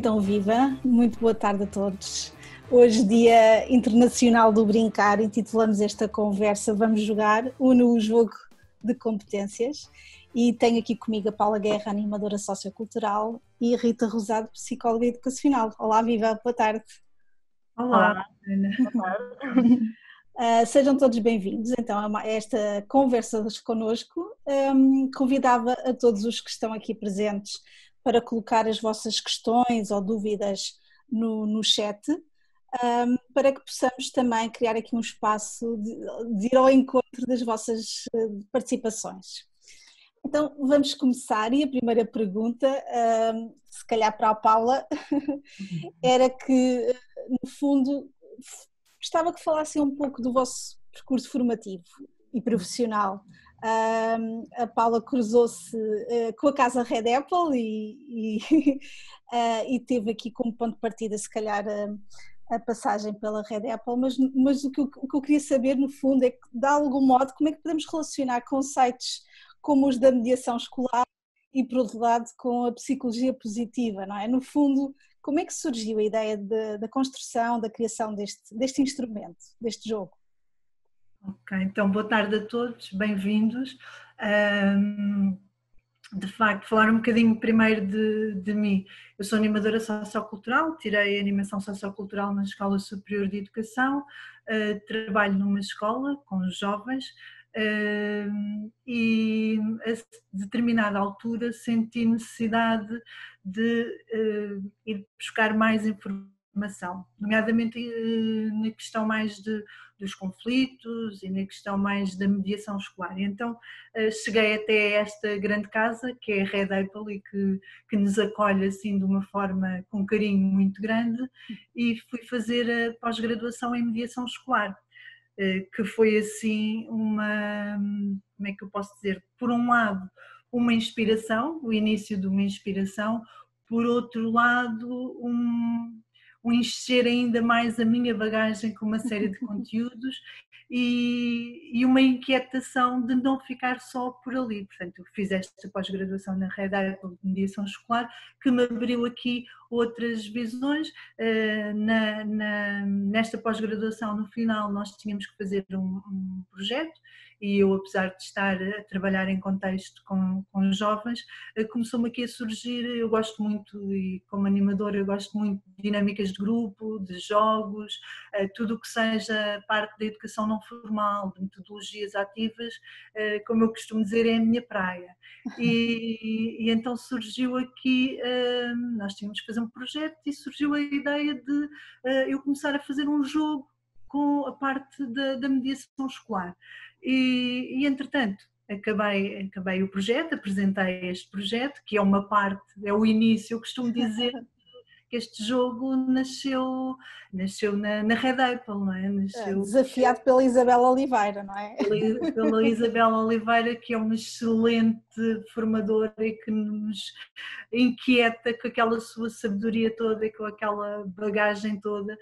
Então, viva! Muito boa tarde a todos. Hoje, Dia Internacional do Brincar, intitulamos esta conversa Vamos Jogar, o jogo de competências. E tenho aqui comigo a Paula Guerra, animadora sociocultural, e a Rita Rosado, psicóloga educacional. Olá, viva! Boa tarde! Olá, Ana. Sejam todos bem-vindos então a esta conversa connosco. Convidava a todos os que estão aqui presentes para colocar as vossas questões ou dúvidas no chat, para que possamos também criar aqui um espaço de ir ao encontro das vossas participações. Então vamos começar, e a primeira pergunta, se calhar para a Paula, era que, no fundo, gostava que falassem um pouco do vosso percurso formativo e profissional. A Paula cruzou-se com a Casa Red Apple e teve aqui como ponto de partida, se calhar, a passagem pela Red Apple, mas o que eu queria saber, no fundo, é que, de algum modo, como é que podemos relacionar conceitos como os da mediação escolar e, por outro lado, com a psicologia positiva, não é? No fundo, como é que surgiu a ideia da construção, da criação deste instrumento, deste jogo? Ok, então boa tarde a todos, bem-vindos. De facto, falar um bocadinho primeiro de mim. Eu sou animadora sociocultural, tirei animação sociocultural na Escola Superior de Educação, trabalho numa escola com jovens e a determinada altura senti necessidade de ir buscar mais informação, nomeadamente na questão mais dos conflitos e na questão mais da mediação escolar. Então cheguei até esta grande casa, que é a Red Apple, e que nos acolhe assim de uma forma com carinho muito grande, e fui fazer a pós-graduação em mediação escolar, que foi assim uma, como é que eu posso dizer, por um lado uma inspiração, o início de uma inspiração, por outro lado um encher ainda mais a minha bagagem com uma série de conteúdos e uma inquietação de não ficar só por ali. Portanto, eu fiz esta pós-graduação na Red Apple de mediação escolar, que me abriu aqui outras visões. Nesta pós-graduação, no final, nós tínhamos que fazer um projeto, e eu, apesar de estar a trabalhar em contexto com jovens, começou-me aqui a surgir. Eu gosto muito, e como animadora, eu gosto muito de dinâmicas de grupo, de jogos, tudo o que seja parte da educação não formal, de metodologias ativas, como eu costumo dizer, é a minha praia. E então surgiu aqui, nós tínhamos que fazer um projeto, e surgiu a ideia de eu começar a fazer um jogo com a parte da mediação escolar. E entretanto, acabei o projeto, apresentei este projeto, que é uma parte, é o início. Eu costumo dizer que este jogo nasceu na Red Apple, não é? Desafiado pela Isabela Oliveira, não é? Pela Isabela Oliveira, que é uma excelente formadora e que nos inquieta com aquela sua sabedoria toda e com aquela bagagem toda,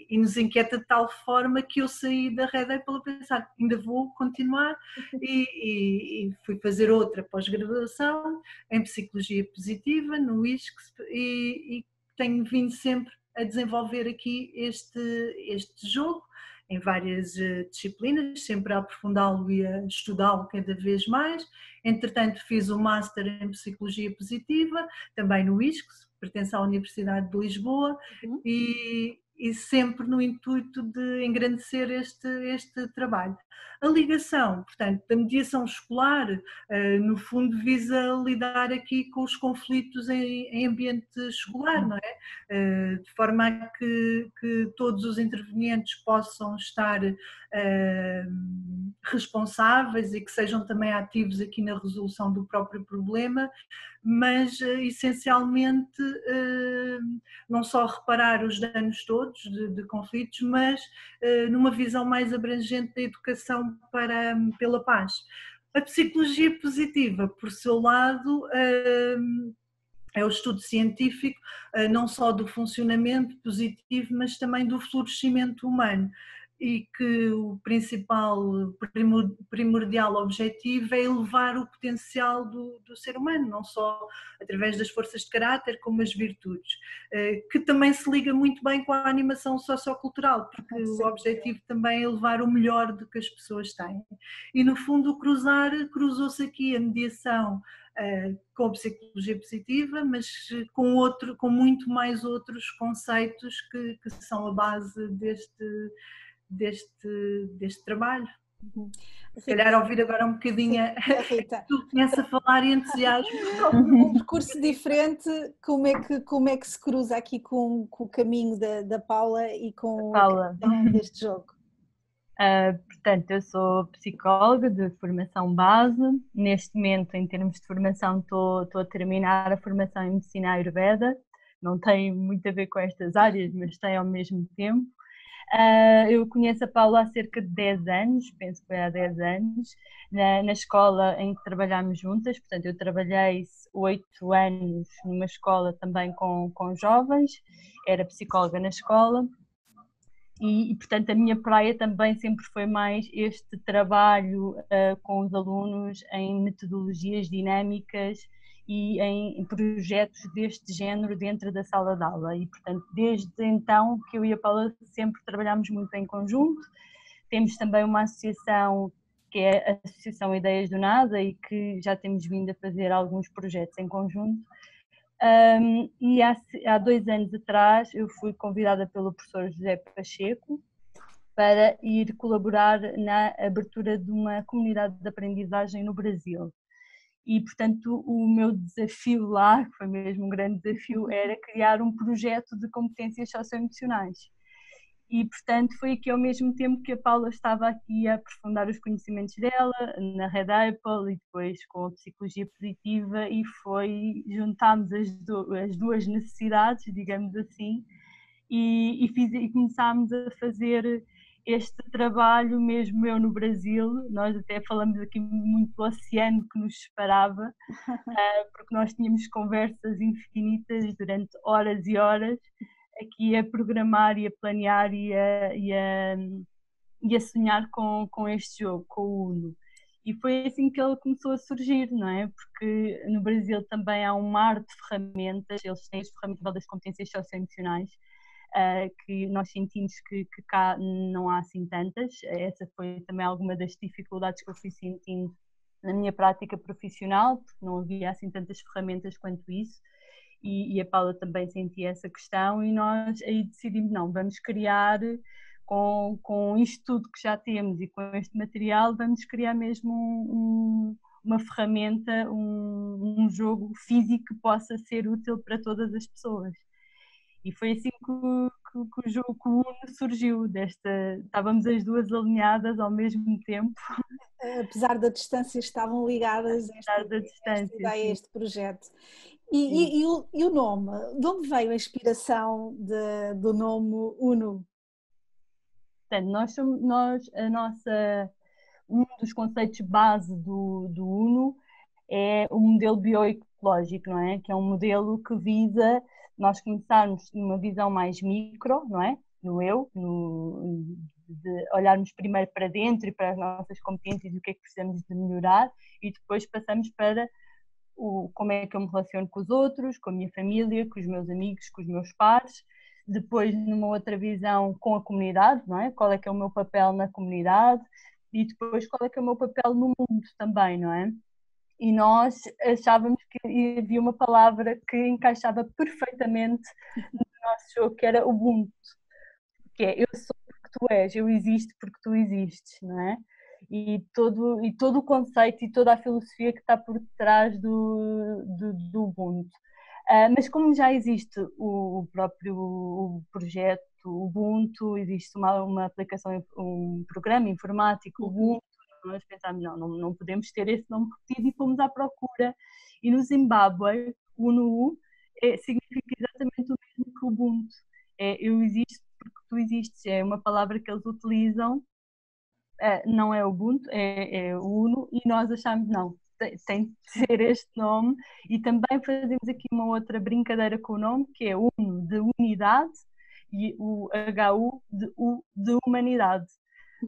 e nos inquieta de tal forma que eu saí da Red Apple a pensar, ainda vou continuar, e fui fazer outra pós-graduação em Psicologia Positiva no ISCS, e tenho vindo sempre a desenvolver aqui este jogo em várias disciplinas, sempre a aprofundá-lo e a estudá-lo cada vez mais. Entretanto, fiz o Master em Psicologia Positiva, também no ISCS, pertence à Universidade de Lisboa, e sempre no intuito de engrandecer este trabalho. A ligação, portanto, da mediação escolar, no fundo visa lidar aqui com os conflitos em ambiente escolar, não é? De forma a que todos os intervenientes possam estar responsáveis e que sejam também ativos aqui na resolução do próprio problema, mas essencialmente não só reparar os danos todos de conflitos, mas numa visão mais abrangente da educação pela paz. A psicologia positiva, por seu lado, é o estudo científico não só do funcionamento positivo, mas também do florescimento humano. e que o principal, primordial objetivo é elevar o potencial do ser humano, não só através das forças de caráter, como as virtudes, que também se liga muito bem com a animação sociocultural, porque o objetivo também é elevar o melhor do que as pessoas têm. E no fundo cruzou-se aqui a mediação com a psicologia positiva, mas com muito mais outros conceitos que são a base deste trabalho. Se calhar ouvir agora um bocadinho a Rita. Tu começas a falar em entusiasmo. Um percurso diferente, como é que se cruza aqui com o caminho da Paula e com a questão deste jogo? Portanto, eu sou psicóloga de formação base. Neste momento, em termos de formação, estou a terminar a formação em medicina Ayurveda. Não tem muito a ver com estas áreas, mas tem ao mesmo tempo. Eu conheço a Paula há cerca de 10 anos, penso que foi há 10 anos, na escola em que trabalhámos juntas. Portanto, eu trabalhei 8 anos numa escola também com jovens, era psicóloga na escola. E, portanto, a minha praia também sempre foi mais este trabalho com os alunos em metodologias dinâmicas e em projetos deste género dentro da sala de aula. E, portanto, desde então que eu e a Paula sempre trabalhamos muito em conjunto. Temos também uma associação que é a Associação Ideias do Nada e que já temos vindo a fazer alguns projetos em conjunto. E há 2 anos atrás eu fui convidada pelo professor José Pacheco para ir colaborar na abertura de uma comunidade de aprendizagem no Brasil. E, portanto, o meu desafio lá, que foi mesmo um grande desafio, era criar um projeto de competências socioemocionais. E, portanto, foi aqui ao mesmo tempo que a Paula estava aqui a aprofundar os conhecimentos dela na Red Apple e depois com a psicologia positiva, e juntámos as duas necessidades, digamos assim, e começámos a fazer este trabalho mesmo eu no Brasil. Nós até falamos aqui muito do oceano que nos separava, porque nós tínhamos conversas infinitas durante horas e horas, aqui a programar e a planear e a sonhar com este jogo, com o Uno. E foi assim que ele começou a surgir, não é? Porque no Brasil também há um mar de ferramentas, eles têm as ferramentas das competências socioemocionais, que nós sentimos que cá não há assim tantas. Essa foi também alguma das dificuldades que eu fui sentindo na minha prática profissional, porque não havia assim tantas ferramentas quanto isso. E a Paula também sentia essa questão, e nós aí decidimos, não, vamos criar com isto tudo que já temos e com este material, vamos criar mesmo uma ferramenta, um jogo físico que possa ser útil para todas as pessoas. E foi assim que o jogo Uno surgiu, estávamos as duas alinhadas ao mesmo tempo. Apesar da distância, estavam ligadas a esta ideia, a este projeto. E o nome? De onde veio a inspiração do nome Uno? Portanto, um dos conceitos base do Uno é o modelo bioecológico, não é? Que é um modelo que visa nós começarmos numa visão mais micro, não é? No eu, de olharmos primeiro para dentro e para as nossas competências e o que é que precisamos de melhorar, e depois passamos para como é que eu me relaciono com os outros, com a minha família, com os meus amigos, com os meus pares. Depois, numa outra visão, com a comunidade, não é? Qual é que é o meu papel na comunidade, e depois qual é que é o meu papel no mundo também, não é? E nós achávamos que havia uma palavra que encaixava perfeitamente no nosso jogo, que era Ubuntu, que é eu sou porque tu és, eu existo porque tu existes, não é? E todo o conceito e toda a filosofia que está por trás do Ubuntu. Mas como já existe o próprio projeto Ubuntu, existe uma aplicação, um programa informático Ubuntu, nós pensámos, não podemos ter esse nome repetido, e fomos à procura. E no Zimbábue, o Unu significa exatamente o mesmo que o Ubuntu. Eu existo porque tu existes, é uma palavra que eles utilizam, não é Ubuntu, é o Uno, e nós achámos, não, tem de ser este nome. E também fazemos aqui uma outra brincadeira com o nome, que é Uno, de unidade, e o HU de humanidade,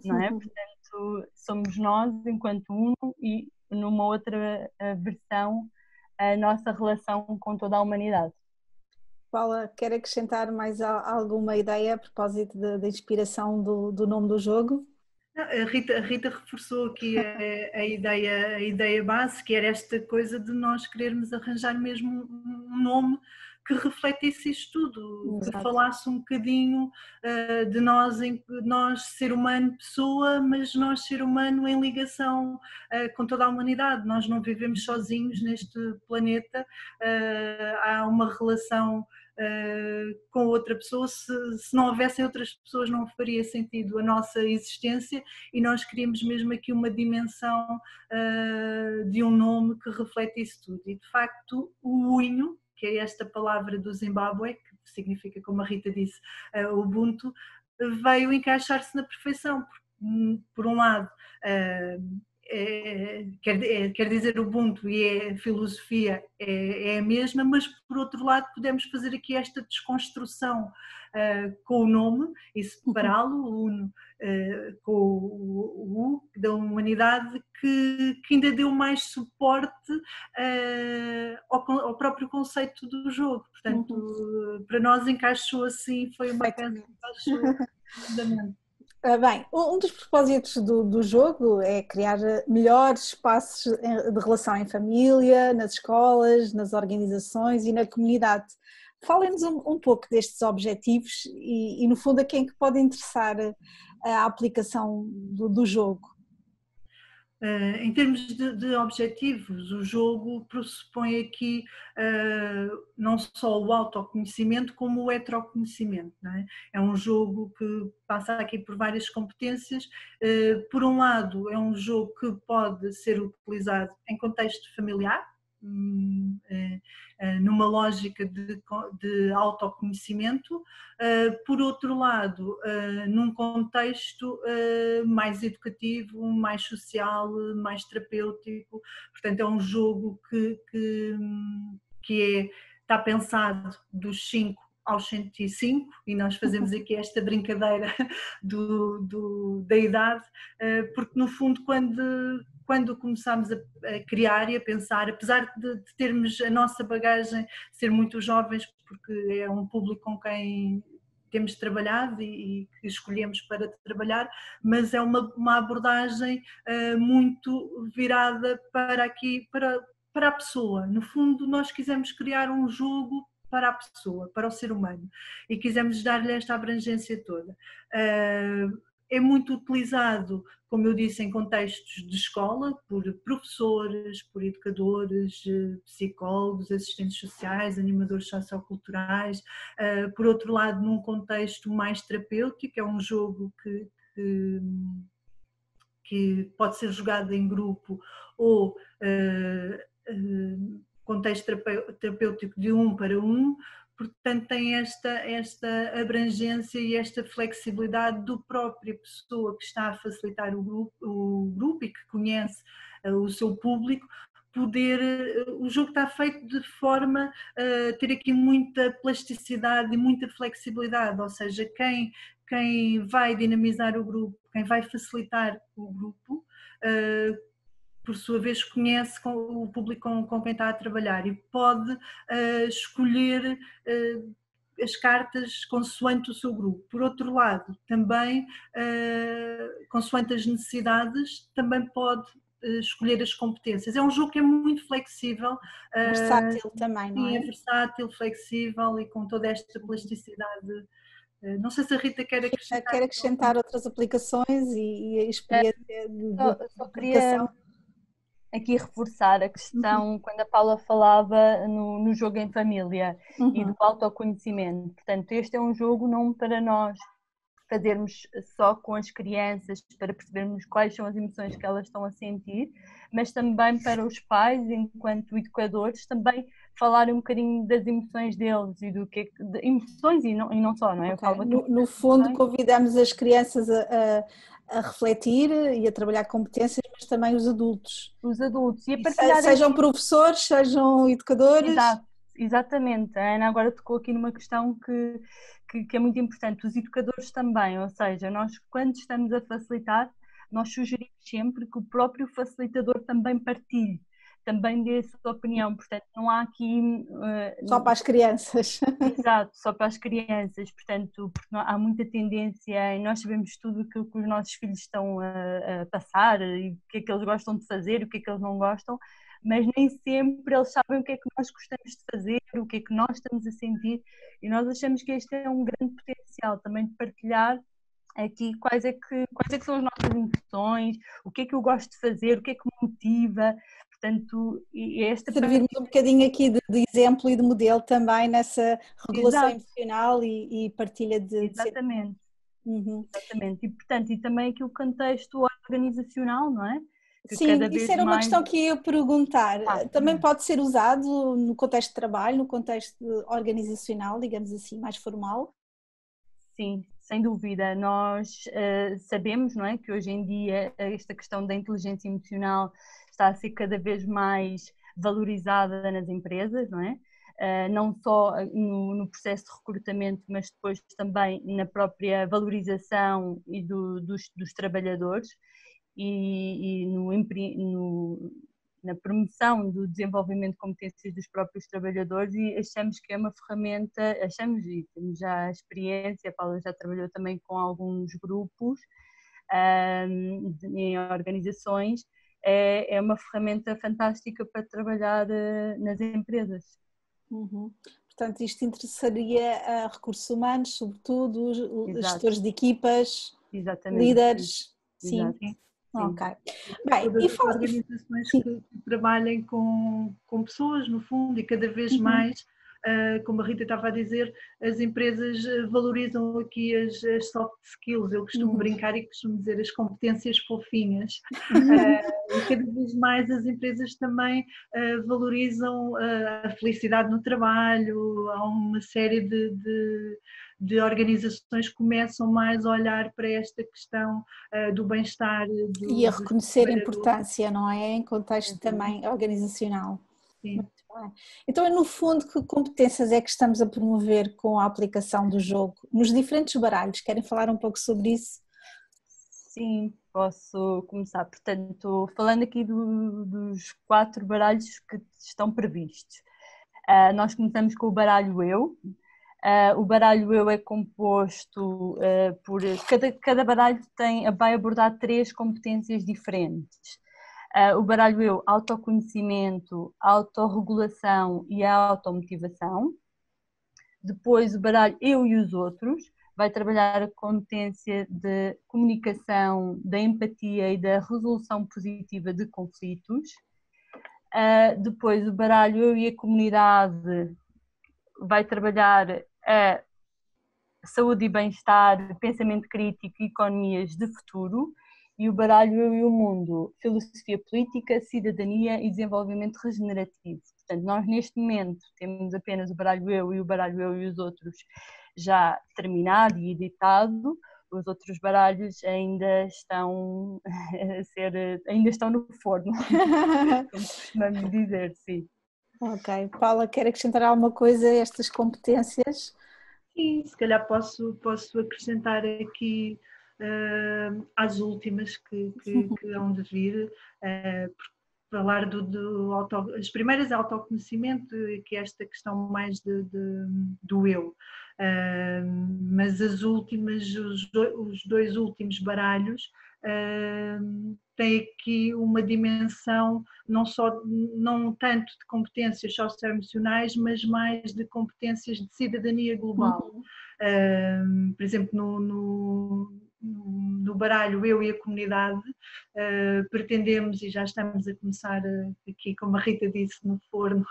não é? Portanto, somos nós enquanto uno e numa outra versão a nossa relação com toda a humanidade. Paula, quer acrescentar mais alguma ideia a propósito da inspiração do nome do jogo? A Rita reforçou aqui a ideia base, que era esta coisa de nós querermos arranjar mesmo um nome que refletisse isto tudo, Exato. que falasse um bocadinho de nós, nós ser humano pessoa, mas nós ser humano em ligação com toda a humanidade. Nós não vivemos sozinhos neste planeta, há uma relação com outra pessoa. Se não houvessem outras pessoas não faria sentido a nossa existência, e nós queríamos mesmo aqui uma dimensão de um nome que reflete isso tudo. E de facto o Unho, que é esta palavra do Zimbábue, que significa, como a Rita disse, Ubuntu, veio encaixar-se na perfeição. Por um lado quer dizer Ubuntu e a filosofia é a mesma, mas por outro lado podemos fazer aqui esta desconstrução com o nome e separá-lo, o Uno, com o U da humanidade, que ainda deu mais suporte ao próprio conceito do jogo. Portanto, para nós encaixou assim, foi uma peça que encaixou fundamentalmente. Bem, um dos propósitos do jogo é criar melhores espaços de relação em família, nas escolas, nas organizações e na comunidade. Falem-nos um pouco destes objetivos e no fundo a quem que pode interessar a aplicação do jogo. Em termos de objetivos, o jogo pressupõe aqui não só o autoconhecimento como o heteroconhecimento, não é? É um jogo que passa aqui por várias competências. Por um lado, é um jogo que pode ser utilizado em contexto familiar, numa lógica de autoconhecimento. Por outro lado, num contexto mais educativo, mais social, mais terapêutico. Portanto, é um jogo que está pensado dos 5 aos 105, e nós fazemos aqui esta brincadeira da idade, porque no fundo quando começámos a criar e a pensar, apesar de termos a nossa bagagem, ser muito jovens, porque é um público com quem temos trabalhado e que escolhemos para trabalhar, mas é uma abordagem muito virada para a pessoa. No fundo, nós quisemos criar um jogo para a pessoa, para o ser humano, e quisemos dar-lhe esta abrangência toda. É muito utilizado, como eu disse, em contextos de escola, por professores, por educadores, psicólogos, assistentes sociais, animadores socioculturais. Por outro lado, num contexto mais terapêutico, é um jogo que pode ser jogado em grupo ou contexto terapêutico de 1 para 1. Portanto, tem esta abrangência e esta flexibilidade do própria pessoa que está a facilitar o grupo e que conhece o seu público, o jogo está feito de forma a ter aqui muita plasticidade e muita flexibilidade, ou seja, quem vai dinamizar o grupo, quem vai facilitar o grupo, por sua vez conhece o público com quem está a trabalhar e pode escolher as cartas consoante o seu grupo. Por outro lado, também, consoante as necessidades, também pode escolher as competências. É um jogo que é muito flexível. Versátil também, não é? É versátil, flexível e com toda esta plasticidade. Não sei se a Rita quer acrescentar outras aplicações e a experiência de só queria aqui reforçar a questão quando a Paula falava no jogo em família e do autoconhecimento. Portanto, este é um jogo não para nós fazermos só com as crianças, para percebermos quais são as emoções que elas estão a sentir, mas também para os pais, enquanto educadores, também falarem um bocadinho das emoções deles e do que de emoções e não só, não é? Okay. No fundo, convidamos as crianças a refletir e a trabalhar competências, mas também os adultos. Os adultos. E a partilhar sejam professores, sejam educadores. Exato. Exatamente, a Ana agora tocou aqui numa questão que é muito importante, os educadores também, ou seja, nós quando estamos a facilitar, nós sugerimos sempre que o próprio facilitador também partilhe, também dê a sua opinião, portanto não há aqui... Só para as crianças. Exato, só para as crianças, portanto, porque há muita tendência, e nós sabemos tudo aquilo que os nossos filhos estão a passar, e o que é que eles gostam de fazer, o que é que eles não gostam, mas nem sempre eles sabem o que é que nós gostamos de fazer, o que é que nós estamos a sentir, e nós achamos que este é um grande potencial também de partilhar aqui quais é que são as nossas emoções, o que é que eu gosto de fazer, o que é que me motiva, portanto, e esta Servirmos um bocadinho aqui de exemplo e de modelo também nessa regulação emocional e partilha de exatamente. Uhum. Exatamente, e portanto, e também aqui o contexto organizacional, não é? Que sim, isso era uma questão que eu ia perguntar. Também pode ser usado no contexto de trabalho, no contexto organizacional, digamos assim, mais formal? Sim, sem dúvida. Nós sabemos, não é, que hoje em dia esta questão da inteligência emocional está a ser cada vez mais valorizada nas empresas, não é? Não só no processo de recrutamento, mas depois também na própria valorização dos trabalhadores e na promoção do desenvolvimento de competências dos próprios trabalhadores, e achamos que é uma ferramenta, achamos e temos já a experiência, a Paula já trabalhou também com alguns grupos em organizações, é uma ferramenta fantástica para trabalhar nas empresas. Uhum. Portanto, isto interessaria a recursos humanos, sobretudo, os gestores de equipas, exatamente, líderes, sim. Sim. Ok. Bem, todas as organizações que trabalhem com pessoas, no fundo, e cada vez mais, como a Rita estava a dizer, as empresas valorizam aqui as soft skills. Eu costumo brincar e costumo dizer as competências fofinhas. E cada vez mais as empresas também valorizam a felicidade no trabalho. Há uma série de organizações que começam mais a olhar para esta questão do bem-estar. E a reconhecer a importância, não é? Em contexto também organizacional. Sim. Muito bem. Então, no fundo, que competências é que estamos a promover com a aplicação do jogo nos diferentes baralhos? Querem falar um pouco sobre isso? Sim, posso começar. Portanto, falando aqui dos 4 baralhos que estão previstos. Nós começamos com o baralho Eu. O baralho Eu é composto por... Cada baralho vai abordar 3 competências diferentes. O baralho Eu, autoconhecimento, autorregulação e automotivação. Depois o baralho Eu e os Outros vai trabalhar a competência de comunicação, da empatia e da resolução positiva de conflitos. Depois o baralho Eu e a Comunidade vai trabalhar a saúde e bem-estar, pensamento crítico e economias de futuro. E o baralho Eu e o Mundo, filosofia política, cidadania e desenvolvimento regenerativo. Portanto, nós neste momento temos apenas o baralho Eu e o baralho Eu e os Outros já terminado e editado. Os outros baralhos ainda estão ainda estão no forno, como costumamos dizer, sim. Ok. Paula, quer acrescentar alguma coisa a estas competências? Sim, se calhar posso acrescentar aqui às últimas que hão de vir, falar as primeiras é autoconhecimento, que é esta questão mais do eu, mas as últimas, os 2 últimos baralhos têm aqui uma dimensão não tanto de competências socioemocionais, mas mais de competências de cidadania global. Por exemplo, no baralho Eu e a Comunidade, pretendemos, e já estamos a começar aqui, como a Rita disse, no forno,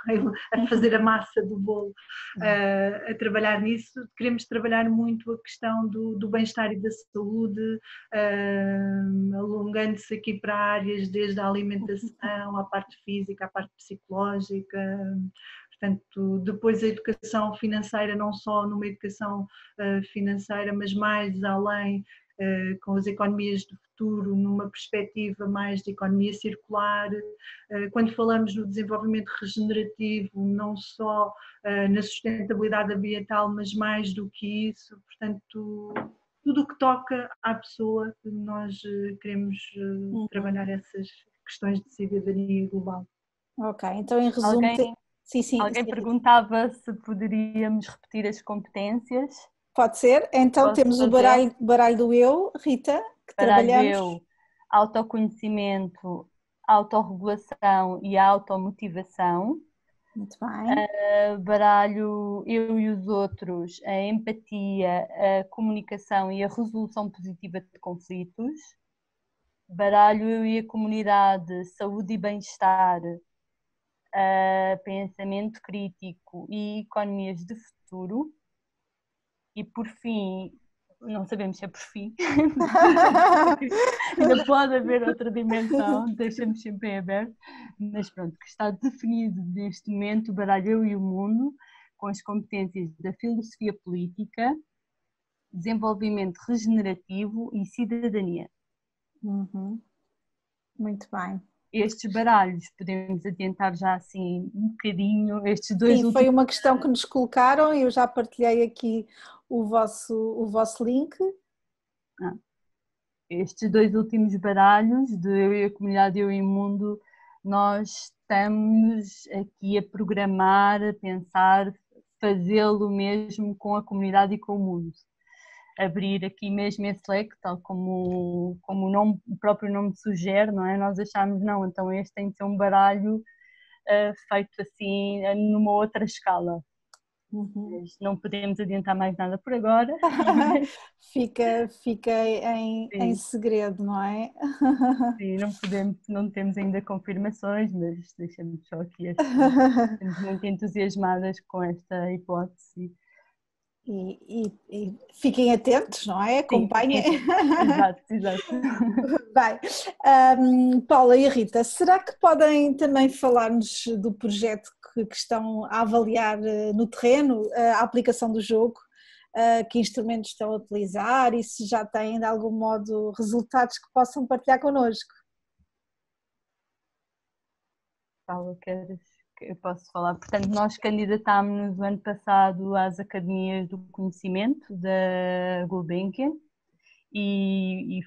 a fazer a massa do bolo, a trabalhar nisso. Queremos trabalhar muito a questão do bem-estar e da saúde, alongando-se aqui para áreas desde a alimentação, à parte física, à parte psicológica. Portanto, depois a educação financeira, não só numa educação financeira, mas mais além, com as economias do futuro numa perspectiva mais de economia circular. Quando falamos no desenvolvimento regenerativo, não só na sustentabilidade ambiental, mas mais do que isso, portanto, tudo o que toca à pessoa, nós queremos trabalhar essas questões de cidadania global. Ok, então em resumo... Alguém perguntava se poderíamos repetir as competências. Pode ser. Então Posso temos o baralho do eu, Rita, que trabalhamos. Eu, autoconhecimento, autorregulação e automotivação. Muito bem. Baralho eu e os outros, a empatia, a comunicação e a resolução positiva de conflitos. Baralho eu e a comunidade, saúde e bem-estar, pensamento crítico e economias de futuro. E por fim, não sabemos se é por fim, ainda pode haver outra dimensão, deixamos sempre em aberto, mas pronto, que está definido neste momento o baralho eu e o mundo, com as competências da filosofia política, desenvolvimento regenerativo e cidadania. Muito bem. Estes baralhos, podemos adiantar já assim um bocadinho, estes dois últimos... foi uma questão que nos colocaram e eu já partilhei aqui o vosso link. Estes dois últimos baralhos, de eu e a comunidade, eu e o mundo, nós estamos aqui a programar, a pensar, fazê-lo mesmo com a comunidade e com o mundo. Abrir aqui mesmo esse leque, tal como o próprio nome sugere, não é? Nós achámos, não, então este tem de ser um baralho feito assim numa outra escala. Mas não podemos adiantar mais nada por agora. fica em segredo, não é? Sim, não temos ainda confirmações, mas deixamos só aqui. Estamos muito entusiasmadas com esta hipótese. E fiquem atentos, não é? Acompanhem. Exato. Bem, Paula e Rita, será que podem também falar-nos do projeto que estão a avaliar no terreno, a aplicação do jogo, que instrumentos estão a utilizar e se já têm de algum modo resultados que possam partilhar connosco? Paula, eu posso falar. Portanto, nós candidatámos-nos no ano passado às Academias do Conhecimento da Gulbenkian e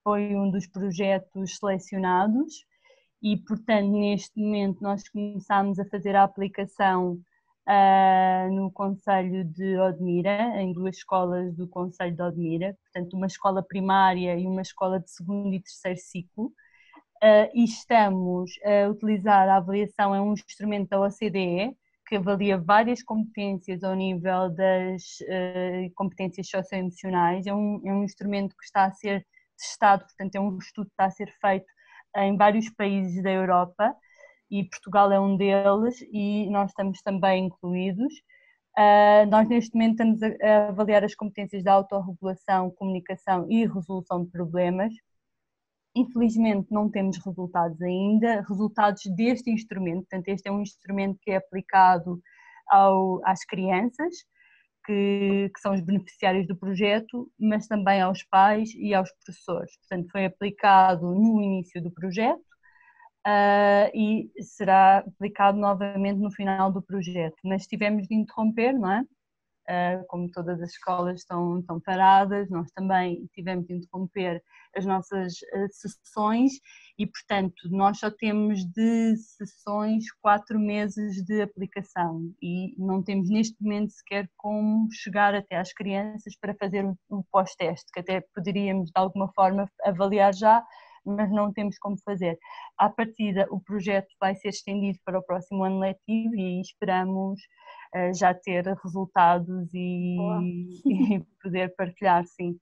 foi um dos projetos selecionados e, portanto, neste momento nós começámos a fazer a aplicação no Concelho de Odmira, em duas escolas do Concelho de Odmira, portanto uma escola primária e uma escola de segundo e terceiro ciclo. E estamos a utilizar a avaliação, é um instrumento da OCDE que avalia várias competências ao nível das competências socioemocionais. É um instrumento que está a ser testado, portanto é um estudo que está a ser feito em vários países da Europa e Portugal é um deles e nós estamos também incluídos. Nós neste momento estamos a avaliar as competências da autorregulação, comunicação e resolução de problemas. Infelizmente não temos resultados ainda, resultados deste instrumento, portanto este é um instrumento que é aplicado às crianças, que são os beneficiários do projeto, mas também aos pais e aos professores. Portanto foi aplicado no início do projeto e será aplicado novamente no final do projeto, mas tivemos de interromper, não é? Como todas as escolas estão paradas, nós também tivemos de interromper as nossas sessões e, portanto, nós só temos de sessões 4 meses de aplicação e não temos neste momento sequer como chegar até às crianças para fazer o pós-teste, que até poderíamos de alguma forma avaliar já, mas não temos como fazer. À partida, o projeto vai ser estendido para o próximo ano letivo e esperamos já ter resultados e poder partilhar, sim.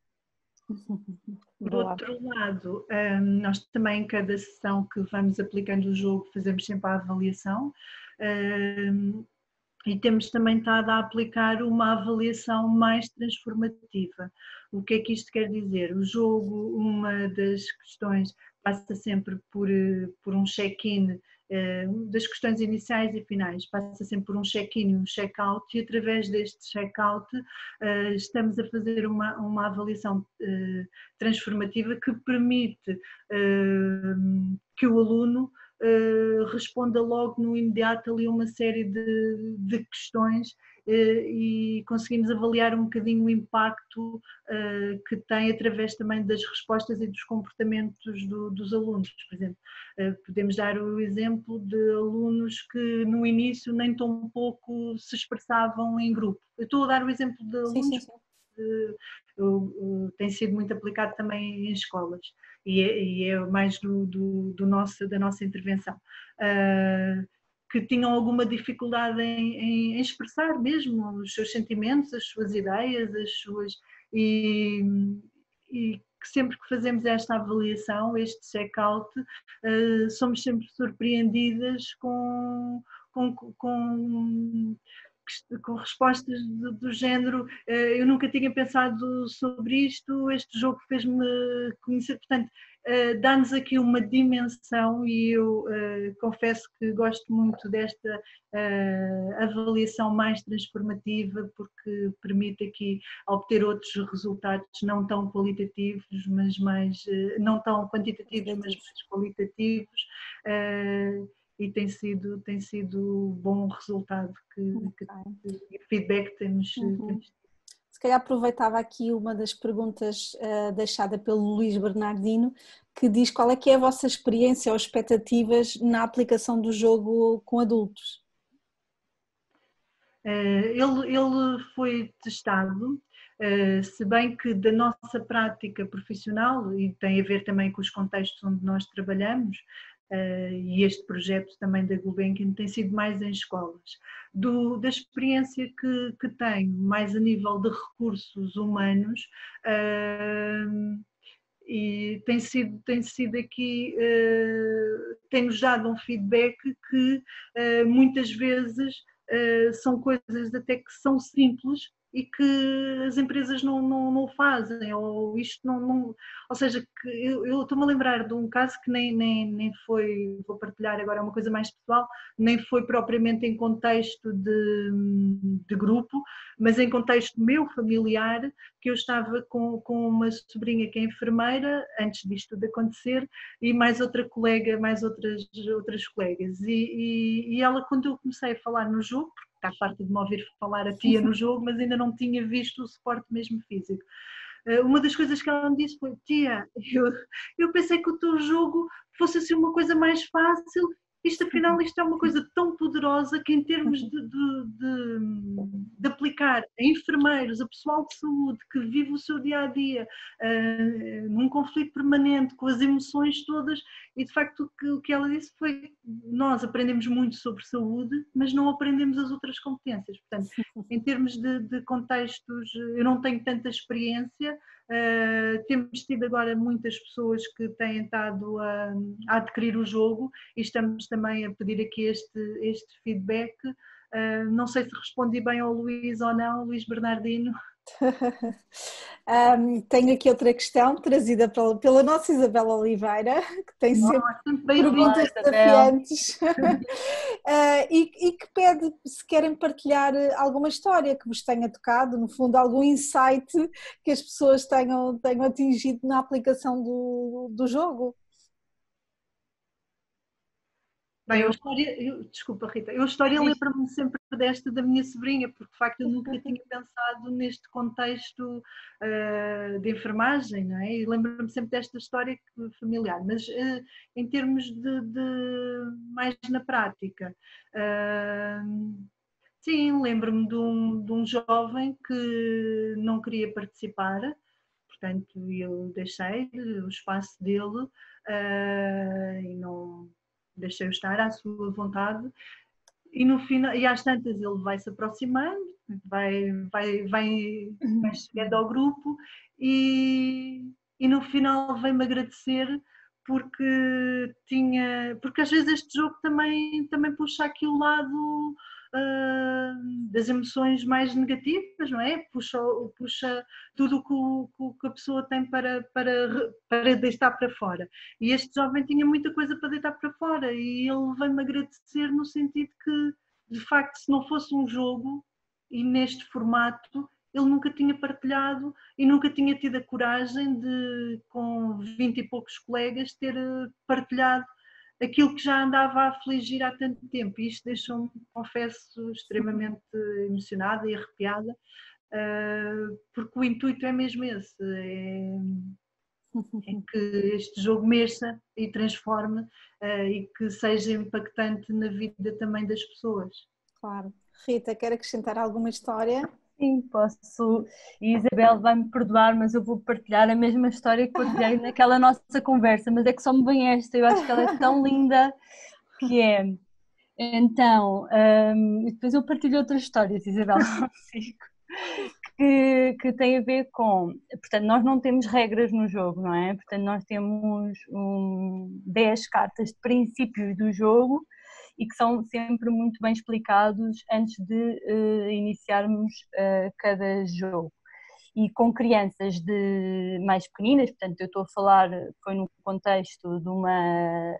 Por outro lado, nós também em cada sessão que vamos aplicando o jogo fazemos sempre a avaliação e temos também estado a aplicar uma avaliação mais transformativa. O que é que isto quer dizer? O jogo, uma das questões passa sempre por um check-in das questões iniciais e finais. Passa sempre por um check-in e um check-out, e através deste check-out estamos a fazer uma avaliação transformativa que permite que o aluno responda logo no imediato ali uma série de questões e conseguimos avaliar um bocadinho o impacto que tem através também das respostas e dos comportamentos dos alunos. Por exemplo, podemos dar o exemplo de alunos que no início nem tão pouco se expressavam em grupo. Eu estou a dar o exemplo de alunos que tem sido muito aplicado também em escolas e é mais da nossa intervenção. Que tinham alguma dificuldade em expressar mesmo os seus sentimentos, as suas ideias, e que sempre que fazemos esta avaliação, este check-out, somos sempre surpreendidas com respostas do género: eu nunca tinha pensado sobre isto, este jogo fez-me conhecer. Portanto, dá-nos aqui uma dimensão, e eu confesso que gosto muito desta avaliação mais transformativa, porque permite aqui obter outros resultados não tão qualitativos, mas mais, não tão quantitativos, mas mais qualitativos. E tem sido bom o resultado que feedback temos. Se calhar aproveitava aqui uma das perguntas deixada pelo Luís Bernardino, que diz: qual é que é a vossa experiência ou expectativas na aplicação do jogo com adultos? Ele foi testado, se bem que da nossa prática profissional, e tem a ver também com os contextos onde nós trabalhamos, e este projeto também da Gulbenkian tem sido mais em escolas. Da experiência que tenho, mais a nível de recursos humanos, e tem sido aqui, tem-nos dado um feedback que muitas vezes são coisas até que são simples e que as empresas não fazem, ou isto não, ou seja, que eu estou-me a lembrar de um caso que nem foi, vou partilhar agora, é uma coisa mais pessoal, nem foi propriamente em contexto de grupo, mas em contexto meu, familiar, que eu estava com uma sobrinha que é enfermeira, antes disto tudo acontecer, e mais outra colega, mais outras colegas, e ela, quando eu comecei a falar no jogo, porque está farta de me ouvir falar a tia no jogo, mas ainda não tinha visto o suporte mesmo físico. Uma das coisas que ela me disse foi: tia, eu pensei que o teu jogo fosse assim uma coisa mais fácil, afinal isto é uma coisa tão poderosa que, em termos de aplicar a enfermeiros, a pessoal de saúde que vive o seu dia-a-dia num conflito permanente com as emoções todas, e de facto o que ela disse foi: nós aprendemos muito sobre saúde, mas não aprendemos as outras competências. Portanto, em termos de contextos, eu não tenho tanta experiência. Temos tido agora muitas pessoas que têm estado a adquirir o jogo, e estamos também a pedir aqui este feedback. Não sei se respondi bem ao Luís ou não, Luís Bernardino. Tenho aqui outra questão trazida pela nossa Isabela Oliveira, que tem sempre perguntas desafiantes e que pede se querem partilhar alguma história que vos tenha tocado, no fundo algum insight que as pessoas tenham atingido na aplicação do jogo. Bem, desculpa, Rita, a história lembra-me sempre desta da minha sobrinha, porque de facto eu nunca tinha pensado neste contexto de enfermagem, não é? E lembro-me sempre desta história familiar, mas em termos de mais na prática, sim, lembro-me de um jovem que não queria participar, portanto eu deixei o espaço dele e não deixei-o estar à sua vontade, e no final, e às tantas ele vai se aproximando, vai chegando ao grupo, e no final vem-me agradecer, porque às vezes este jogo também puxa aqui o lado das emoções mais negativas, não é? Puxa tudo o que a pessoa tem para deitar para fora. E este jovem tinha muita coisa para deitar para fora e ele veio-me agradecer no sentido que, de facto, se não fosse um jogo e neste formato, ele nunca tinha partilhado e nunca tinha tido a coragem de, com 20 e poucos colegas, ter partilhado aquilo que já andava a afligir há tanto tempo. E isto deixou-me, confesso, extremamente emocionada e arrepiada, porque o intuito é mesmo esse, é que este jogo mexa e transforme e que seja impactante na vida também das pessoas. Claro. Rita, quer acrescentar alguma história? Sim, posso. E Isabel vai-me perdoar, mas eu vou partilhar a mesma história que partilhei naquela nossa conversa, mas é que só me vem esta, eu acho que ela é tão linda, que é, então, depois eu partilho outras histórias, Isabel, consigo, que tem a ver com, portanto, nós não temos regras no jogo, não é? Portanto, nós temos 10 cartas de princípios do jogo, e que são sempre muito bem explicados antes de iniciarmos cada jogo. E com crianças mais pequeninas, portanto eu estou a falar, foi no contexto de uma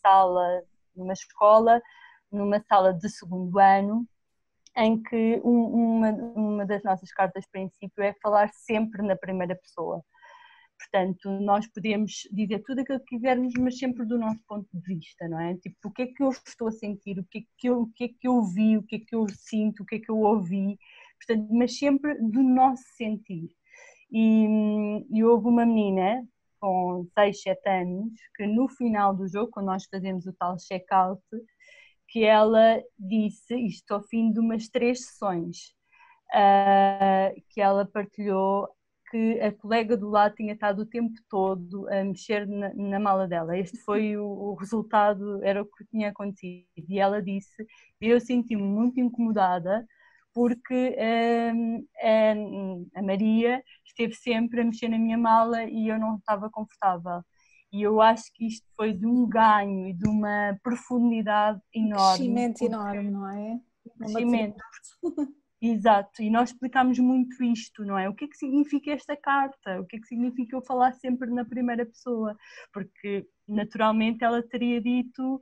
sala, numa escola, numa sala de segundo ano, em que uma das nossas cartas de princípio é falar sempre na primeira pessoa. Portanto, nós podemos dizer tudo aquilo que quisermos, mas sempre do nosso ponto de vista, não é? Tipo, o que é que eu estou a sentir, o que é que eu vi, o que é que eu sinto, o que é que eu ouvi, portanto, mas sempre do nosso sentir. E houve uma menina com 6, 7 anos que no final do jogo, quando nós fazemos o tal check-out, que ela disse, isto ao fim de umas 3 sessões, que ela partilhou que a colega do lado tinha estado o tempo todo a mexer na mala dela. Este foi o resultado, era o que tinha acontecido. E ela disse, eu senti-me muito incomodada porque a Maria esteve sempre a mexer na minha mala e eu não estava confortável. E eu acho que isto foi de um ganho e de uma profundidade enorme. Crescimento enorme, não é? Crescimento. Exato, e nós explicámos muito isto, não é? O que é que significa esta carta? O que é que significa eu falar sempre na primeira pessoa? Porque naturalmente ela teria dito,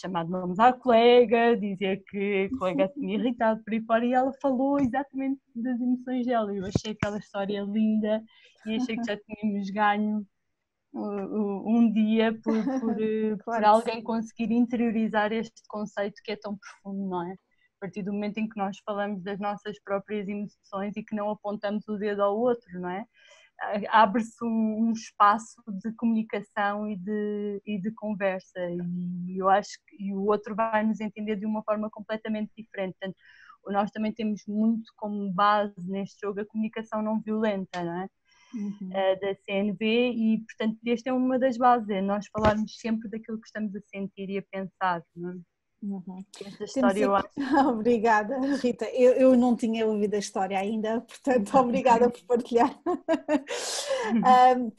chamado nomes à colega, dizer que a colega tinha irritado por aí fora, e ela falou exatamente das emoções dela. Eu achei aquela história linda e achei que já tínhamos ganho um dia por alguém conseguir interiorizar este conceito que é tão profundo, não é? A partir do momento em que nós falamos das nossas próprias emoções e que não apontamos o dedo ao outro, não é? Abre-se um espaço de comunicação e de conversa, e eu acho que o outro vai nos entender de uma forma completamente diferente. Portanto, nós também temos muito como base neste jogo a comunicação não violenta, não é? Da CNV, e portanto esta é uma das bases, é nós falarmos sempre daquilo que estamos a sentir e a pensar, não é? Esta história eu acho... Obrigada, Rita. Eu não tinha ouvido a história ainda, portanto, obrigada por partilhar.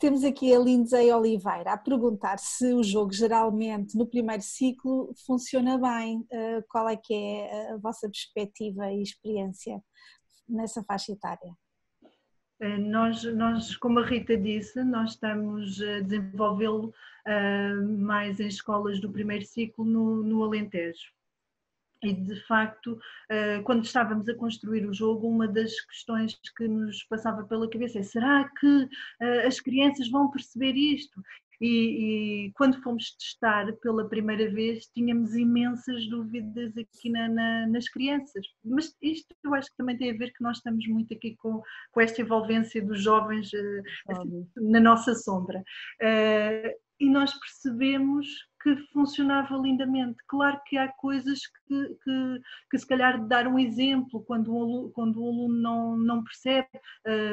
Temos aqui a Lindsay Oliveira a perguntar se o jogo geralmente no primeiro ciclo funciona bem. Qual é que é a vossa perspectiva e experiência nessa faixa etária? Nós, como a Rita disse, nós estamos a desenvolvê-lo mais em escolas do primeiro ciclo no Alentejo. E de facto, quando estávamos a construir o jogo, uma das questões que nos passava pela cabeça é: será que as crianças vão perceber isto? E quando fomos testar pela primeira vez, tínhamos imensas dúvidas aqui nas crianças. Mas isto eu acho que também tem a ver que nós estamos muito aqui com esta envolvência dos jovens assim, na nossa sombra. E nós percebemos que funcionava lindamente. Claro que há coisas que se calhar dar um exemplo, quando o aluno não percebe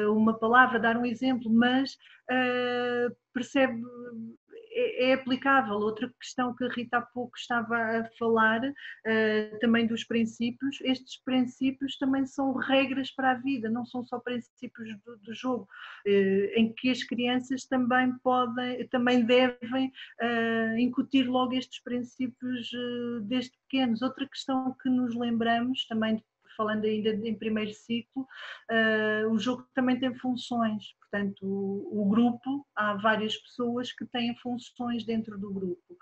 uma palavra, dar um exemplo, mas percebe, é aplicável. Outra questão que a Rita há pouco estava a falar, também dos princípios, estes princípios também são regras para a vida, não são só princípios do jogo, em que as crianças também devem incutir logo estes princípios desde pequenos. Outra questão que nos lembramos, também falando ainda em primeiro ciclo, o jogo também tem funções, portanto o grupo, há várias pessoas que têm funções dentro do grupo,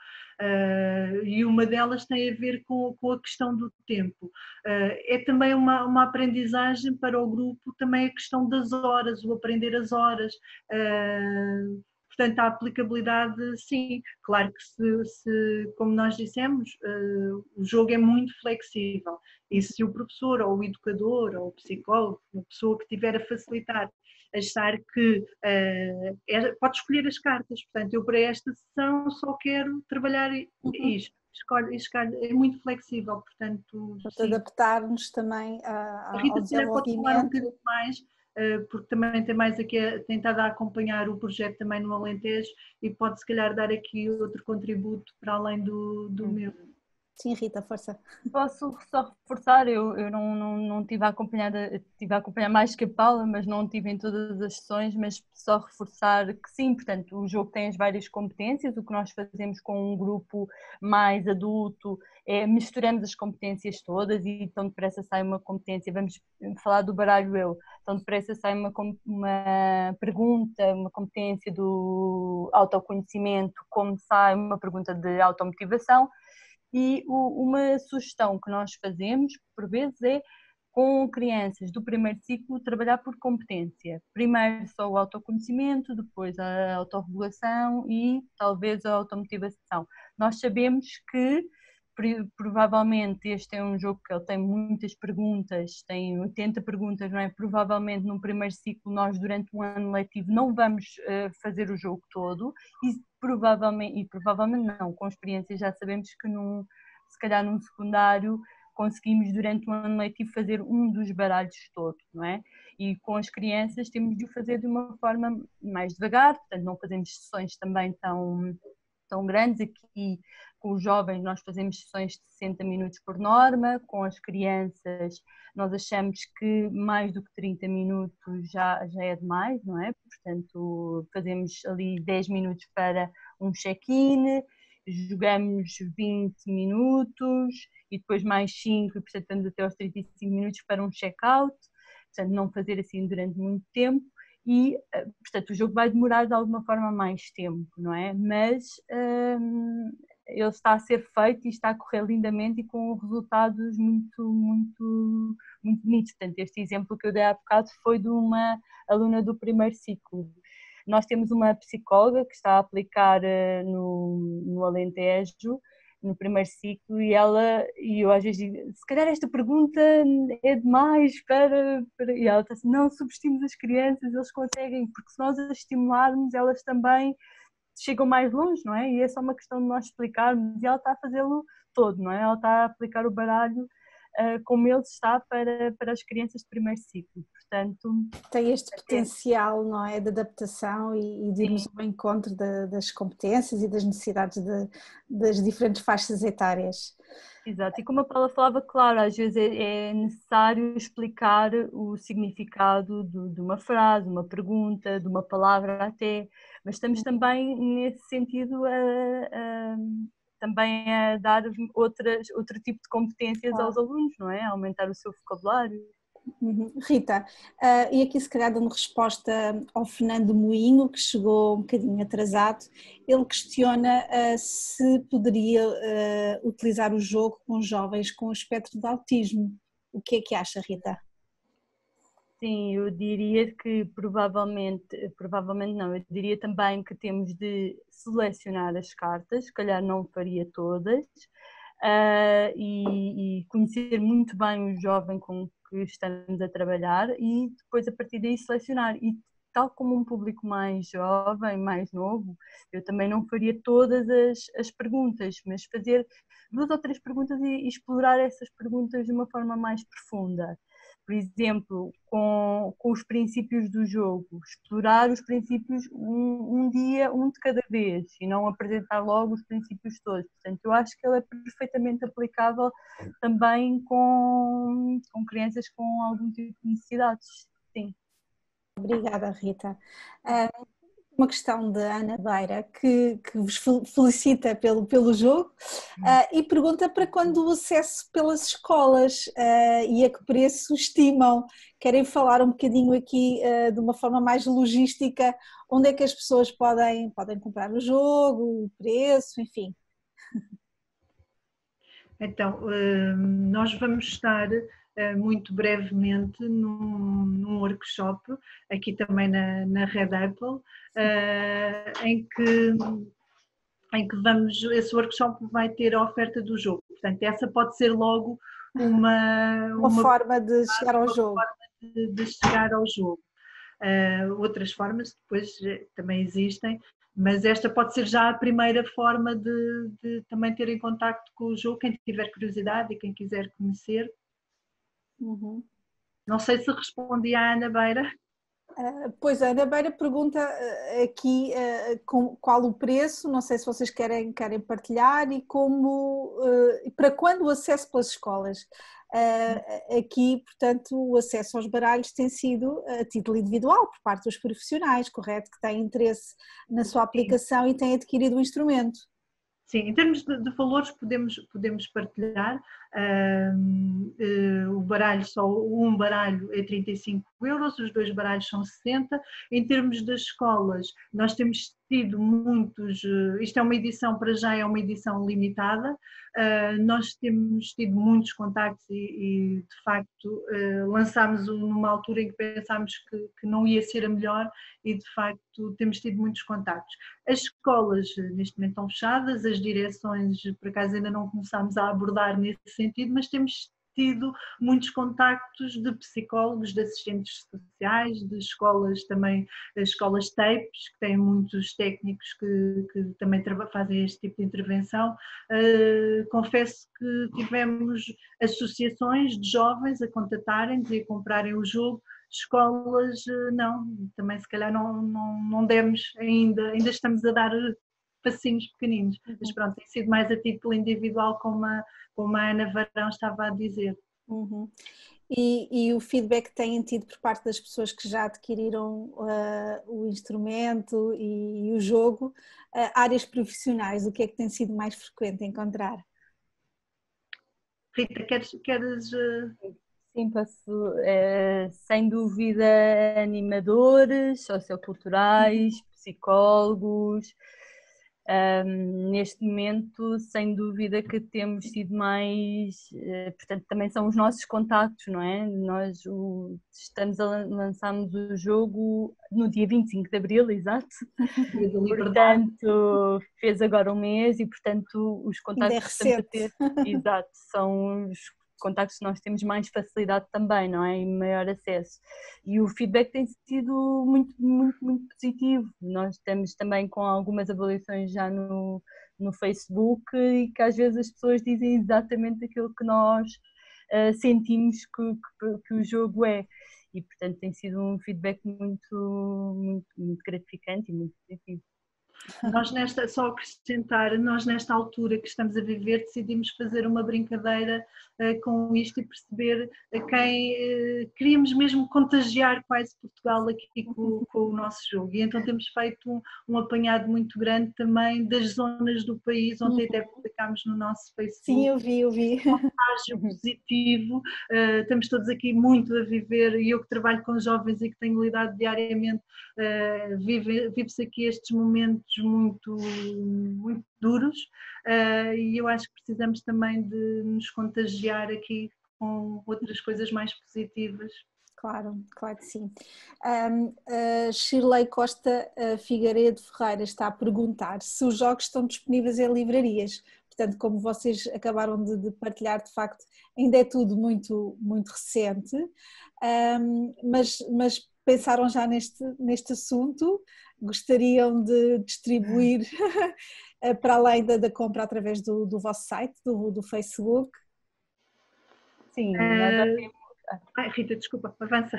e uma delas tem a ver com a questão do tempo. É também uma aprendizagem para o grupo, também a questão das horas, o aprender as horas. Portanto, a aplicabilidade, sim, claro que como nós dissemos, o jogo é muito flexível e se o professor ou o educador ou o psicólogo, a pessoa que tiver a facilitar, achar que pode escolher as cartas, portanto, eu para esta sessão só quero trabalhar isto, escolhe, é muito flexível, portanto, adaptar-nos também a Rita ao se calhar pode falar um desenvolvimento. bocadinho mais, porque também tem mais aqui tentado a acompanhar o projeto também no Alentejo e pode se calhar dar aqui outro contributo para além do meu. Sim, Rita, força. Posso só reforçar, eu não estive a acompanhar mais que a Paula, mas não estive em todas as sessões, mas só reforçar que sim, portanto, o jogo tem as várias competências, o que nós fazemos com um grupo mais adulto é misturamos as competências todas e tão depressa sai uma competência, vamos falar do baralho eu, tão depressa sai uma pergunta, uma competência do autoconhecimento, como sai uma pergunta de automotivação. E uma sugestão que nós fazemos, por vezes, é com crianças do primeiro ciclo trabalhar por competência. Primeiro só o autoconhecimento, depois a autorregulação e talvez a automotivação. Nós sabemos que provavelmente este é um jogo que ele tem muitas perguntas, tem 80 perguntas, não é? Provavelmente no primeiro ciclo nós durante um ano letivo não vamos fazer o jogo todo e provavelmente não, com experiência já sabemos que se calhar num secundário conseguimos durante um ano letivo fazer um dos baralhos todos, não é? E com as crianças temos de o fazer de uma forma mais devagar, portanto não fazemos sessões também tão grandes. Aqui com os jovens nós fazemos sessões de 60 minutos por norma, com as crianças nós achamos que mais do que 30 minutos já é demais, não é? Portanto fazemos ali 10 minutos para um check-in, jogamos 20 minutos e depois mais 5 e portanto vamos até aos 35 minutos para um check-out, portanto não fazer assim durante muito tempo. E, portanto, o jogo vai demorar de alguma forma mais tempo, não é? Mas ele está a ser feito e está a correr lindamente e com resultados muito, muito, muito bonitos. Portanto, este exemplo que eu dei há bocado foi de uma aluna do primeiro ciclo. Nós temos uma psicóloga que está a aplicar no Alentejo, no primeiro ciclo, e eu às vezes digo, se calhar esta pergunta é demais e ela está assim, não subestimos as crianças, eles conseguem, porque se nós as estimularmos, elas também chegam mais longe, não é? E é só uma questão de nós explicarmos, e ela está a fazê-lo todo, não é? Ela está a aplicar o baralho como ele está para as crianças de primeiro ciclo, portanto... Tem este potencial, não é, de adaptação e de irmos ao encontro das competências e das necessidades das diferentes faixas etárias. Exato, e como a Paula falava, claro, às vezes é necessário explicar o significado de uma frase, uma pergunta, de uma palavra até, mas estamos também nesse sentido também a dar outro tipo de competências aos alunos, não é? A aumentar o seu vocabulário. Rita, e aqui se calhar dando resposta ao Fernando Moinho, que chegou um bocadinho atrasado, ele questiona se poderia utilizar o jogo com jovens com espectro de autismo. O que é que acha, Rita? Sim, eu diria que provavelmente não, eu diria também que temos de selecionar as cartas, se calhar não faria todas, e conhecer muito bem o jovem com que estamos a trabalhar e depois a partir daí selecionar. E tal como um público mais jovem, mais novo, eu também não faria todas as perguntas, mas fazer 2 ou 3 perguntas e explorar essas perguntas de uma forma mais profunda. por exemplo, com os princípios do jogo, explorar os princípios um dia, um de cada vez, e não apresentar logo os princípios todos. Portanto, eu acho que ele é perfeitamente aplicável também com crianças com algum tipo de necessidades, sim. Obrigada, Rita. Uma questão de Ana Beira, que vos felicita pelo jogo e pergunta para quando o acesso pelas escolas e a que preço estimam. Querem falar um bocadinho aqui de uma forma mais logística, onde é que as pessoas podem comprar o jogo, o preço, enfim. Então, nós vamos estar muito brevemente num workshop, aqui também na Red Apple, em que esse workshop vai ter a oferta do jogo. Portanto, essa pode ser logo uma forma de chegar ao jogo. De chegar ao jogo. Outras formas depois também existem, mas esta pode ser já a primeira forma de também ter em contacto com o jogo, quem tiver curiosidade e quem quiser conhecer. Uhum. Não sei se respondi à Ana Beira. Pois a Ana Beira pergunta aqui qual o preço, não sei se vocês querem partilhar e para quando o acesso pelas escolas. Aqui, portanto, o acesso aos baralhos tem sido a título individual por parte dos profissionais, correto? Que têm interesse na sua aplicação e têm adquirido o instrumento. Sim, em termos de valores podemos partilhar. O baralho, só um baralho é 35 euros, os 2 baralhos são 60. Em termos das escolas, nós temos tido muitos, isto é uma edição, para já é uma edição limitada, nós temos tido muitos contactos e de facto lançámos numa altura em que pensámos que não ia ser a melhor e de facto temos tido muitos contactos. As escolas neste momento estão fechadas, as direções por acaso ainda não começámos a abordar nesse sentido, mas temos tido muitos contactos de psicólogos, de assistentes sociais, de escolas também, escolas TAPES, que têm muitos técnicos que também fazem este tipo de intervenção. Confesso que tivemos associações de jovens a contatarem-nos e a comprarem o jogo. Escolas não, também se calhar não demos ainda estamos a dar passinhos pequeninos, mas pronto, tem sido mais a título individual, como a Ana Varão estava a dizer. Uhum. E o feedback que têm tido por parte das pessoas que já adquiriram o instrumento e o jogo, áreas profissionais, o que é que tem sido mais frequente encontrar? Rita, queres... Sim, passo, sem dúvida, animadores, socioculturais, psicólogos. Neste momento, sem dúvida que temos sido mais, portanto, também são os nossos contactos, não é? Nós lançamos o jogo no dia 25 de Abril, exato. Portanto, fez agora um mês e, portanto, os contactos que estamos a ter, exato, são os contactos que nós temos mais facilidade também, não é? E maior acesso. E o feedback tem sido muito, muito, muito positivo. Nós estamos também com algumas avaliações já no Facebook e que às vezes as pessoas dizem exatamente aquilo que nós sentimos que o jogo é. E, portanto, tem sido um feedback muito, muito, muito gratificante e muito positivo. Só acrescentar, nós nesta altura que estamos a viver decidimos fazer uma brincadeira com isto e perceber queríamos mesmo contagiar quase Portugal aqui com o nosso jogo, e então temos feito um apanhado muito grande também das zonas do país, onde até publicámos no nosso Facebook. Sim, eu vi. Um contágio positivo, estamos todos aqui muito a viver, e eu que trabalho com jovens e que tenho lidado diariamente, vive-se aqui estes momentos muito, muito duros, e eu acho que precisamos também de nos contagiar aqui com outras coisas mais positivas. Claro, claro que sim. Shirley Costa Figueiredo Ferreira está a perguntar se os jogos estão disponíveis em livrarias. Portanto, como vocês acabaram de partilhar, de facto, ainda é tudo muito, muito recente, mas pensaram já neste assunto? Gostariam de distribuir para além da compra através do vosso site, do Facebook? Sim, nós já temos Ai, Rita, desculpa, avança.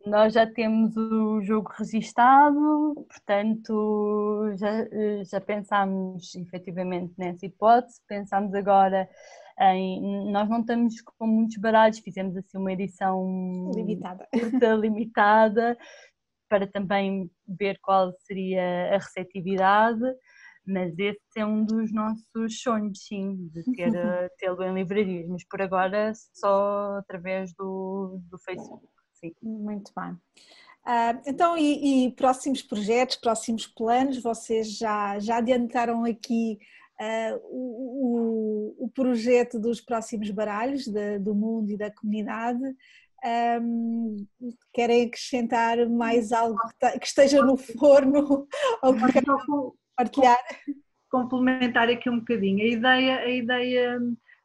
Nós já temos o jogo registado, portanto já pensámos efetivamente nessa hipótese, pensámos agora em... Nós não estamos com muitos baralhos, fizemos assim uma edição Limitada. curta, limitada, para também ver qual seria a receptividade, mas esse é um dos nossos sonhos, sim, de tê-lo em livrarias, mas por agora só através do Facebook, sim. Muito bem. Então, e próximos projetos, próximos planos, vocês já adiantaram aqui o projeto dos próximos baralhos do mundo e da comunidade. Querem acrescentar mais algo que esteja no forno ou que queiram partilhar? Complementar aqui um bocadinho. A ideia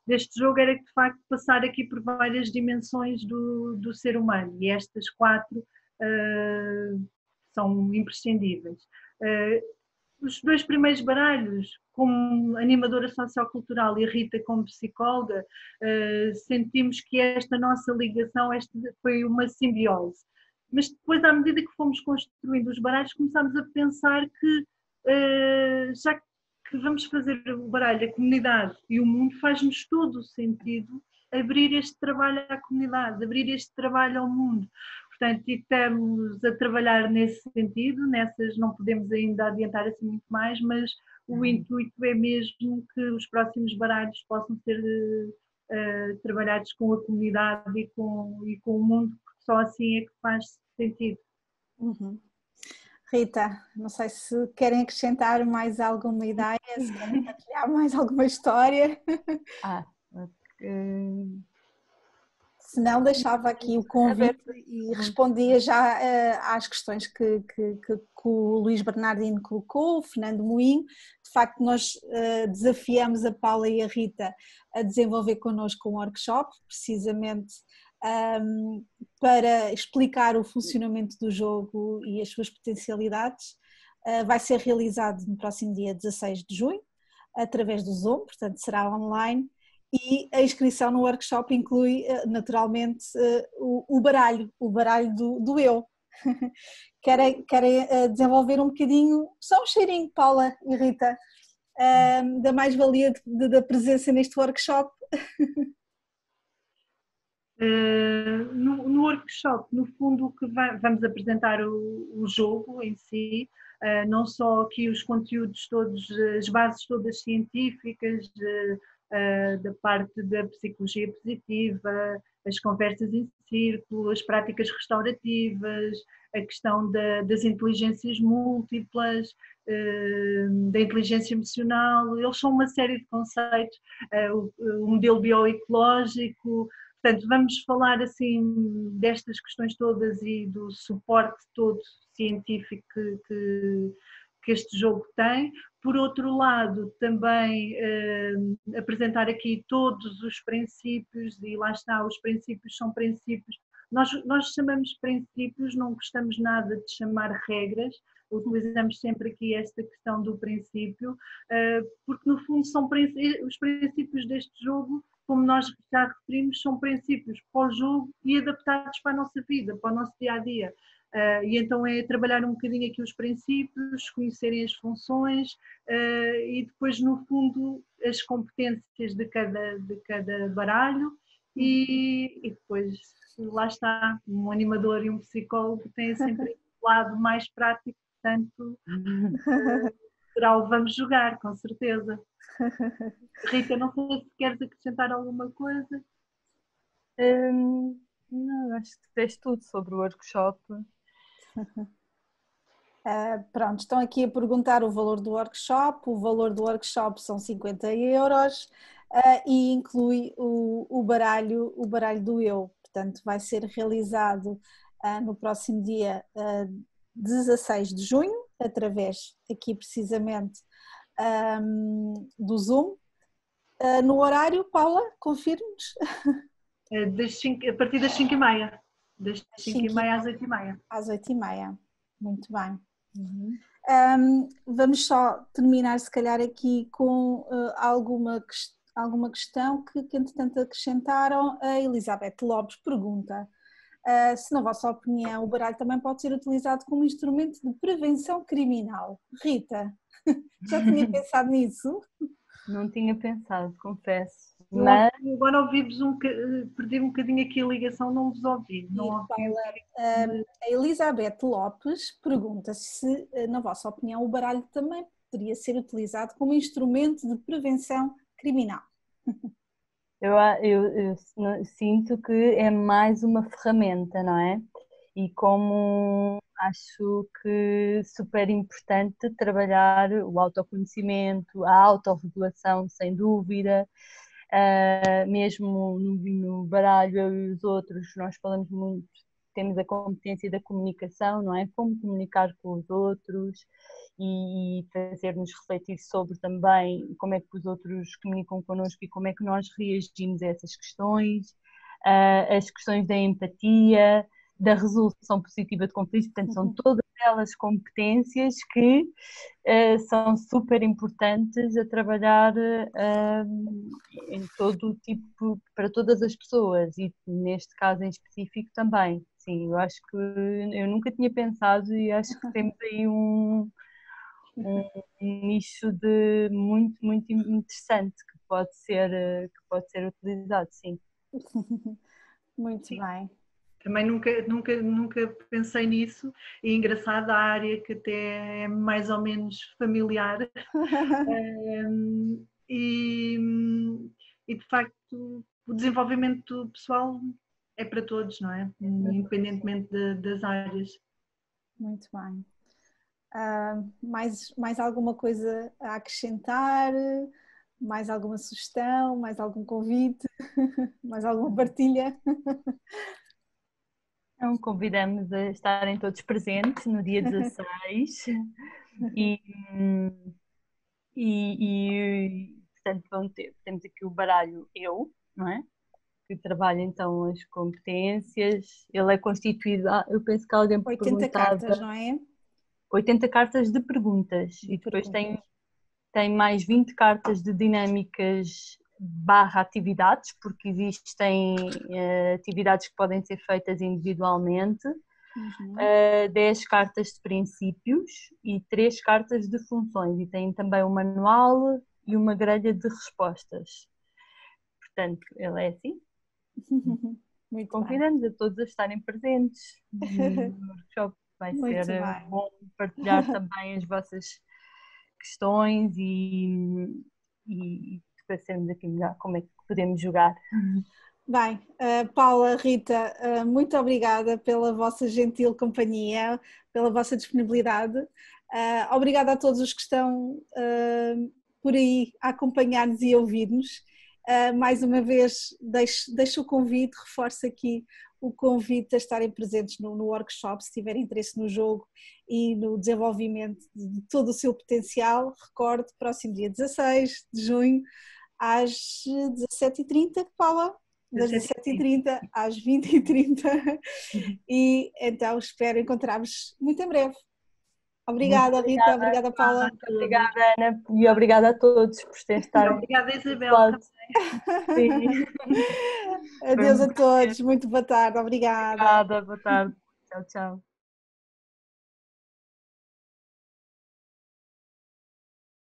deste jogo era de facto passar aqui por várias dimensões do ser humano, e estas 4 são imprescindíveis. Os 2 primeiros baralhos, como animadora sociocultural e a Rita como psicóloga, sentimos que esta nossa ligação foi uma simbiose. Mas depois, à medida que fomos construindo os baralhos, começámos a pensar que, já que vamos fazer o baralho, a comunidade e o mundo, faz-nos todo o sentido abrir este trabalho à comunidade, abrir este trabalho ao mundo. Portanto, estamos a trabalhar nesse sentido, não podemos ainda adiantar assim muito mais, mas o intuito é mesmo que os próximos baralhos possam ser trabalhados com a comunidade e com o mundo, porque só assim é que faz sentido. Uhum. Rita, não sei se querem acrescentar mais alguma ideia, se querem partilhar mais alguma história. Se não, deixava aqui o convite e respondia já às questões que o Luís Bernardino colocou, o Fernando Moinho. De facto, nós desafiamos a Paula e a Rita a desenvolver connosco um workshop, precisamente para explicar o funcionamento do jogo e as suas potencialidades. Vai ser realizado no próximo dia 16 de junho, através do Zoom, portanto será online. E a inscrição no workshop inclui naturalmente o baralho do eu. Querem desenvolver um bocadinho, só um cheirinho, Paula e Rita, da mais-valia da presença neste workshop? No workshop, no fundo, o que vamos apresentar o jogo em si, não só aqui os conteúdos todos, as bases todas científicas, da parte da psicologia positiva, as conversas em círculo, as práticas restaurativas, a questão das inteligências múltiplas, da inteligência emocional. Eles são uma série de conceitos, o modelo bioecológico. Portanto, vamos falar assim destas questões todas e do suporte todo científico que este jogo tem. Por outro lado, também apresentar aqui todos os princípios, e lá está, os princípios são princípios. Nós chamamos princípios, não gostamos nada de chamar regras, utilizamos sempre aqui esta questão do princípio, porque no fundo são os princípios deste jogo, como nós já referimos, são princípios para o jogo e adaptados para a nossa vida, para o nosso dia-a-dia. E então é trabalhar um bocadinho aqui os princípios, conhecerem as funções e depois, no fundo, as competências de cada baralho e depois, lá está, um animador e um psicólogo têm sempre o lado mais prático, portanto, será o vamos jogar, com certeza. Rita, não sei se queres acrescentar alguma coisa. Não, acho que fez tudo sobre o workshop. Pronto, estão aqui a perguntar o valor do workshop. O valor do workshop são 50 € e inclui o baralho do eu. Portanto, vai ser realizado no próximo dia 16 de junho, através aqui precisamente do Zoom. No horário, Paula, confirme-nos. A partir das 5h30. Das 5h30 às 8h30. Às 8h30, muito bem. Vamos só terminar se calhar aqui com alguma alguma questão que entretanto acrescentaram. A Elizabeth Lopes pergunta se na vossa opinião o baralho também pode ser utilizado como instrumento de prevenção criminal. Rita, já tinha pensado nisso? Não tinha pensado, confesso. Mas agora perdi um bocadinho aqui a ligação, não vos ouvi. A Elizabeth Lopes pergunta se, na vossa opinião, o baralho também poderia ser utilizado como instrumento de prevenção criminal. Eu sinto que é mais uma ferramenta, não é? E como acho que super importante trabalhar o autoconhecimento, a autorregulação, sem dúvida. Mesmo no baralho, eu e os outros, nós falamos muito, temos a competência da comunicação, não é? Como comunicar com os outros e fazer-nos refletir sobre também como é que os outros comunicam connosco e como é que nós reagimos a essas questões, as questões da empatia, da resolução positiva de conflitos, portanto são todas elas competências que são super importantes a trabalhar em todo o tipo, para todas as pessoas e neste caso em específico também. Sim, eu acho que eu nunca tinha pensado e acho que temos aí um nicho de muito interessante que pode ser utilizado, sim. Muito sim. Bem. Também nunca pensei nisso, e engraçado, a área que até é mais ou menos familiar e de facto o desenvolvimento pessoal é para todos, não é? Independentemente das áreas. Muito bem. Mais alguma coisa a acrescentar? Mais alguma sugestão? Mais algum convite? Mais alguma partilha? Então, convidamos a estarem todos presentes no dia 16 e portanto, temos aqui o baralho Eu, não é? Que trabalha então as competências. Ele é constituído, eu penso que alguém 80 cartas, não é? 80 cartas de perguntas e depois tem mais 20 cartas de dinâmicas / atividades, porque existem atividades que podem ser feitas individualmente, 10 cartas de princípios e 3 cartas de funções, e tem também um manual e uma grelha de respostas. Portanto, ele é assim. Muito Convidamos a todos a estarem presentes no workshop. Vai Muito ser bem. bom partilhar também as vossas questões e esclarecermos aqui melhor como é que podemos jogar. Bem, Paula, Rita, muito obrigada pela vossa gentil companhia, pela vossa disponibilidade. Obrigada a todos os que estão por aí a acompanhar-nos e ouvir-nos. Mais uma vez, deixo o convite, reforço aqui o convite a estarem presentes no workshop, se tiverem interesse no jogo e no desenvolvimento de todo o seu potencial. Recorde, próximo dia 16 de junho, às 17h30, Paula? Das 17h30 às 20h30 e então espero encontrar-vos muito em breve. Obrigada, Rita, obrigada, Paula. Obrigada, Ana, e obrigada a todos por estarem. Obrigada, Isabel. Sim. Adeus a todos, muito boa tarde, obrigada. Obrigada, boa tarde. Tchau, tchau.